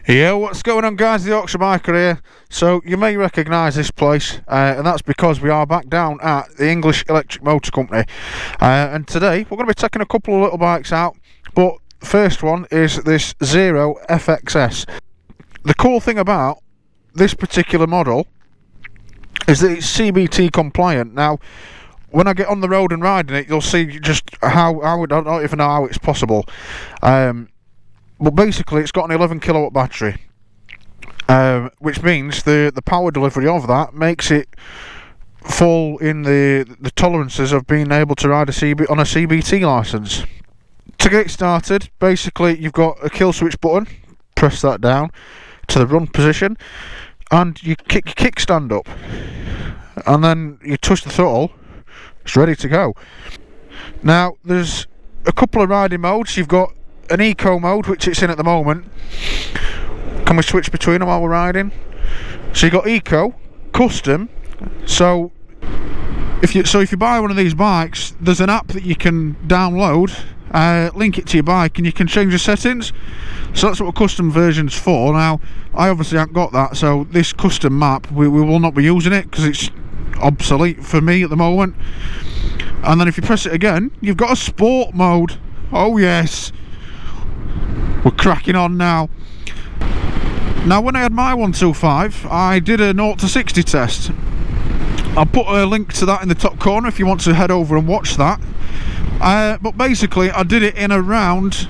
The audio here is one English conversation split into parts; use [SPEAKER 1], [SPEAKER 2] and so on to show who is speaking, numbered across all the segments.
[SPEAKER 1] Yeah, what's going on, guys? The Yorkshire Biker here. So you may recognise this place, and that's because we are back down at the English Electric Motor Company, and today we're going to be taking a couple of little bikes out, but the first one is this Zero FXS. The cool thing about this particular model is that it's CBT compliant. Now, when I get on the road and riding it, you'll see just how I don't even know how it's possible. But basically it's got an 11 kilowatt battery, which means the power delivery of that makes it fall in the tolerances of being able to ride on a CBT licence. To get started, basically you've got a kill switch button, press that down to the run position, and you kick your kickstand up, and then you touch the throttle, it's ready to go. Now there's a couple of riding modes. You've got an eco mode, which it's in at the moment. Can we switch between them while we're riding? So you got eco, custom. So if you buy one of these bikes, there's an app that you can download, link it to your bike, and you can change the settings. So that's what a custom version's for. Now I obviously haven't got that, so this custom map we will not be using it because it's obsolete for me at the moment. And then if you press it again, you've got a sport mode. Oh yes, we're cracking on now. Now when I had my 125, I did a 0 to 60 test. I'll put a link to that in the top corner if you want to head over and watch that. But basically I did it in around,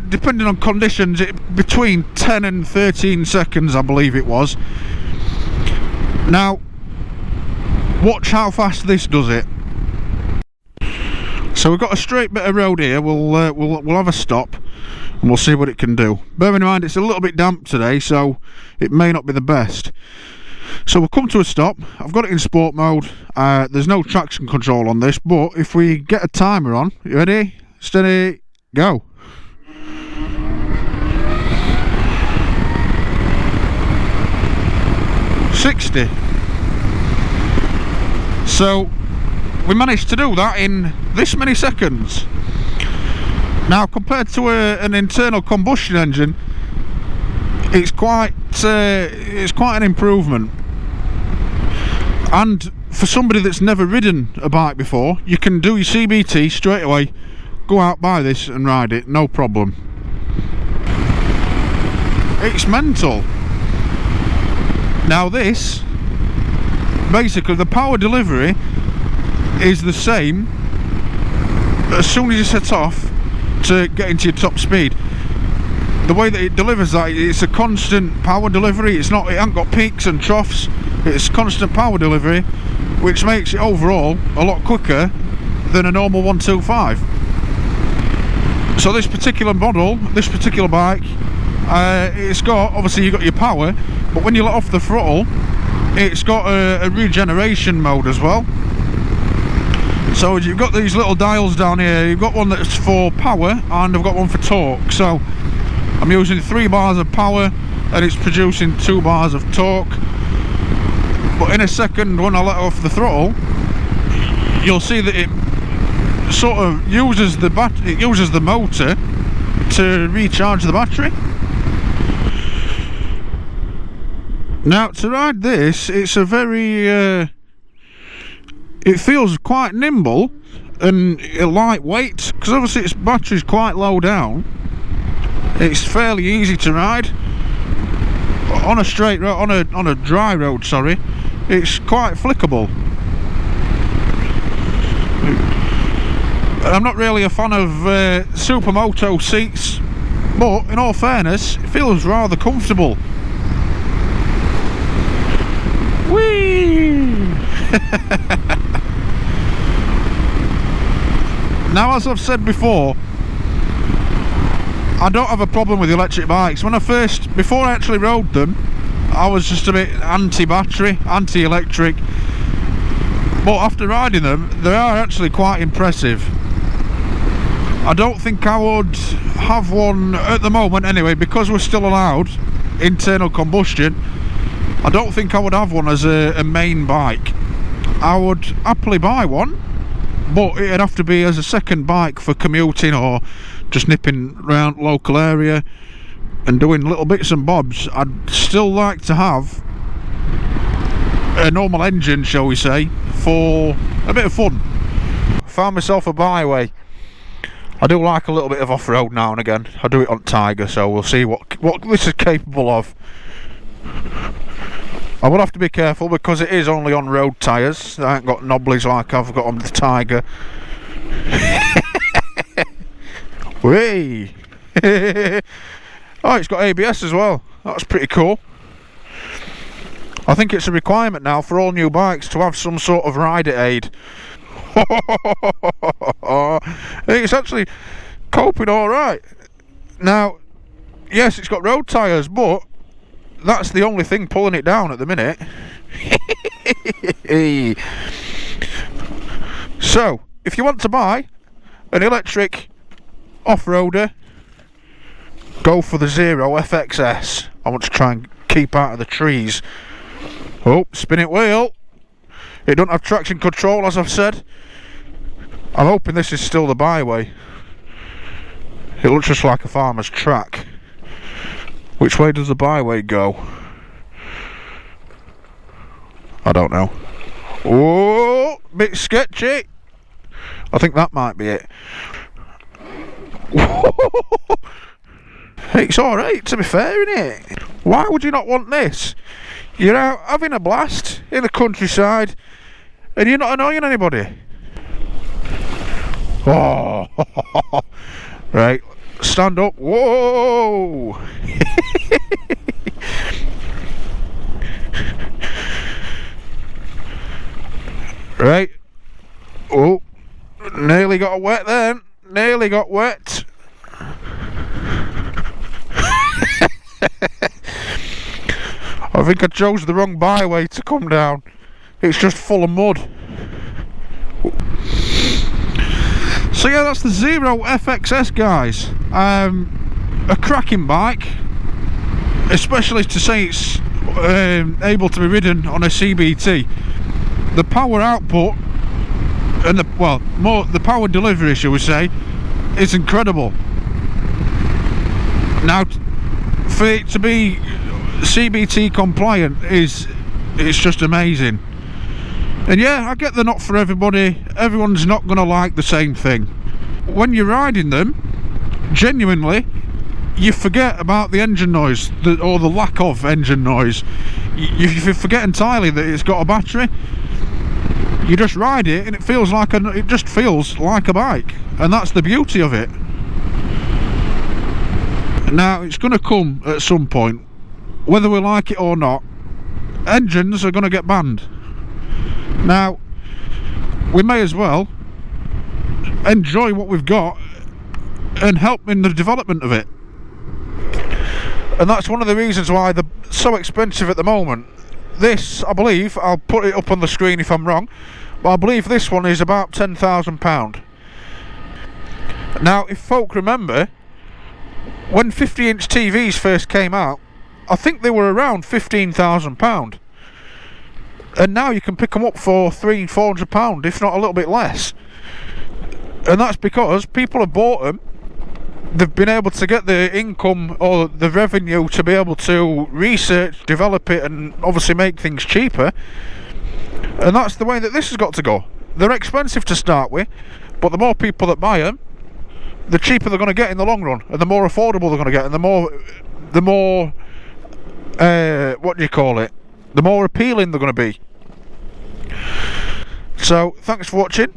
[SPEAKER 1] depending on conditions, between 10 and 13 seconds I believe it was. Now watch how fast this does it. So we've got a straight bit of road here. We'll have a stop and we'll see what it can do. Bear in mind it's a little bit damp today, so it may not be the best. So we'll come to a stop. I've got it in sport mode. There's no traction control on this, but if we get a timer on, you ready, steady, go. $60. So we managed to do that in this many seconds. Now compared to an internal combustion engine, it's quite an improvement. And for somebody that's never ridden a bike before, you can do your CBT straight away, go out, buy this and ride it, no problem. It's mental. Now this, basically the power delivery is the same as soon as you set off to get into your top speed. The way that it delivers that, it's a constant power delivery. It hasn't got peaks and troughs. It's constant power delivery, which makes it overall a lot quicker than a normal 125. So this particular model, this particular bike, it's got, obviously you've got your power, but when you let off the throttle, it's got a regeneration mode as well. So you've got these little dials down here. You've got one that's for power and I've got one for torque. So I'm using 3 bars of power and it's producing 2 bars of torque. But in a second, when I let off the throttle, you'll see that it sort of uses the motor to recharge the battery. Now to ride this, it's a very it feels quite nimble and lightweight, because obviously its battery's quite low down. It's fairly easy to ride on a straight road, on a dry road, sorry. It's quite flickable. I'm not really a fan of supermoto seats, but in all fairness, it feels rather comfortable. Whee! Now, as I've said before, I don't have a problem with electric bikes. Before I actually rode them, I was just a bit anti-battery, anti-electric. But after riding them, they are actually quite impressive. I don't think I would have one at the moment anyway, because we're still allowed internal combustion. I don't think I would have one as a main bike. I would happily buy one, but it'd have to be as a second bike for commuting or just nipping around local area. and doing little bits and bobs, I'd still like to have a normal engine, shall we say, for a bit of fun. Found myself a byway. I do like a little bit of off-road now and again. I do it on Tiger, so we'll see what this is capable of. I will have to be careful because it is only on road tyres. I ain't got knobblies like I've got on the Tiger. Whee! Oh, it's got ABS as well. That's pretty cool. I think it's a requirement now for all new bikes to have some sort of rider aid. It's actually coping alright. Now, yes, it's got road tyres, but that's the only thing pulling it down at the minute. So, if you want to buy an electric off-roader, go for the Zero FXS. I want to try and keep out of the trees. Oh, spin it wheel. It don't have traction control, as I've said. I'm hoping this is still the byway. It looks just like a farmer's track. Which way does the byway go? I don't know. Oh, bit sketchy. I think that might be it. It's alright, to be fair, innit? Why would you not want this? You're out having a blast in the countryside and you're not annoying anybody. Oh, right, stand up. Whoa! Right. Oh, nearly got wet then. Nearly got wet. I think I chose the wrong byway to come down. It's just full of mud. So yeah, that's the Zero FXS, guys. A cracking bike, especially to say it's able to be ridden on a CBT. The power output and the power delivery, shall we say, is incredible. Now, for it to be CBT compliant it's just amazing. And yeah, I get they're not for everybody. Everyone's not going to like the same thing. When you're riding them, genuinely, you forget about the engine noise, or the lack of engine noise. You forget entirely that it's got a battery. You just ride it and it just feels like a bike, and that's the beauty of it. Now, it's going to come at some point, whether we like it or not. Engines are going to get banned. Now, we may as well enjoy what we've got and help in the development of it. And that's one of the reasons why they're so expensive at the moment. This, I believe, I'll put it up on the screen if I'm wrong, but I believe this one is about £10,000. Now, if folk remember, when 50-inch TVs first came out, I think they were around £15,000. And now you can pick them up for £300-400, if not a little bit less. And that's because people have bought them. They've been able to get the income or the revenue to be able to research, develop it, and obviously make things cheaper. And that's the way that this has got to go. They're expensive to start with, but the more people that buy them, the cheaper they're going to get in the long run, and the more affordable they're going to get, and the more what do you call it? The more appealing they're going to be. So, thanks for watching.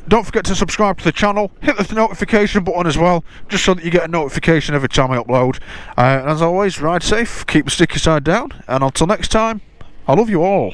[SPEAKER 1] Don't forget to subscribe to the channel. Hit the notification button as well, just so that you get a notification every time I upload. And as always, ride safe, keep the sticky side down, and until next time, I love you all.